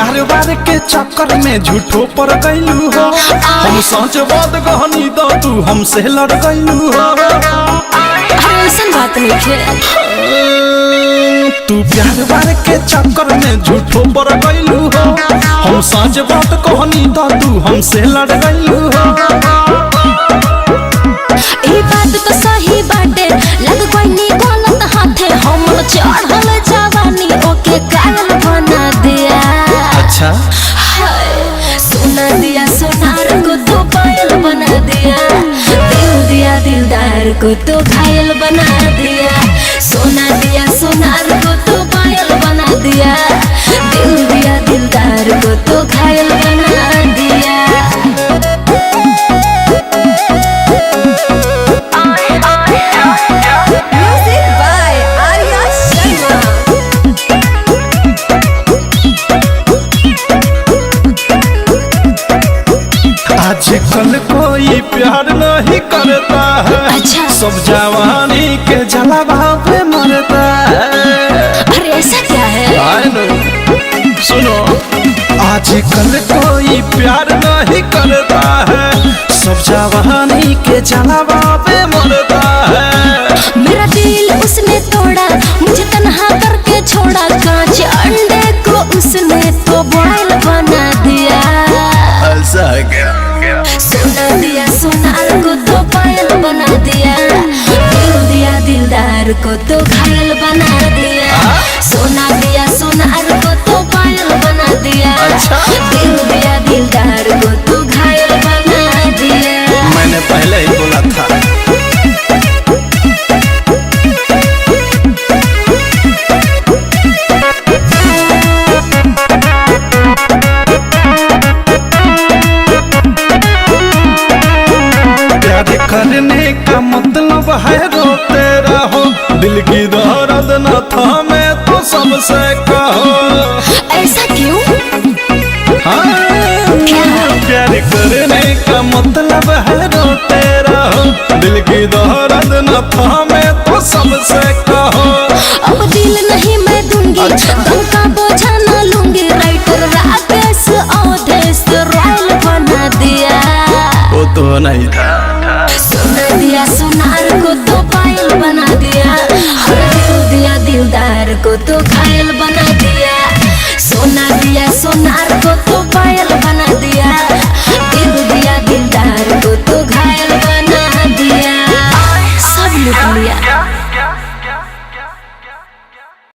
प्यार बार के चक्कर में झूठो पर गईलू हो। हम सोच बात कहनी तो तू हमसे लड़ गईलू हो। ऐसन बात नहीं है। तू प्यार बार के चक्कर में झूठो पर गईलू हो। हम सोच बात कहनी तो तू हमसे लड़ गईलू हो। ई बात तो सही बाटे, लग कोई नी गलत हाथे। हम चढ़ल जवानी ओके कायल बना दिया। अच्छा सोना दिया सोनार को तो पायल बना दिया। दिल दिया दिलदार को तो घायल बना दिया। सोना दिया सोनार को तो पायल बना दिया। दिल दिया दिलदार को तो घायल बना दिया। आजकल कोई प्यार नहीं करता है। अच्छा। सब जवानी के जलावा पे मरता है। अरे ऐसा क्या है? सुनो, आजकल कोई प्यार नहीं करता है। सब जवानी के जलावा पे मरता है। मेरा दिल उसने तोड़ा, मुझे तन्हा करके छोड़ा। कांच अंडे को उसने तो बॉयल बना दिया। ऐसा क्या? सोना दिया सोनार को तो पायल बना दिया। दिल दिया दिलदार को तो घायल बना दिया। सोना दिया सोनार को तो पायल बना दिया। अच्छा। दिल दिया दिलदार को तो घायल बना दिया। मैंने पहले ही बोला था। प्यार करने का मतलब है रोते रहो। दिल की दर्द न थामे तो सबसे कहो। ऐसा क्यों? हाँ, प्यार करने का मतलब है रोते रहो। दिल की दर्द न थामे तो सबसे कहो। अब दिल नहीं मैं दूंगी। अच्छा। दिल का बोझा न लूंगी। राइटर राकेश अवधेश रॉयल बना दिया। वो तो नहीं था। सोना दिया सोनार को तो पायल बना दिया।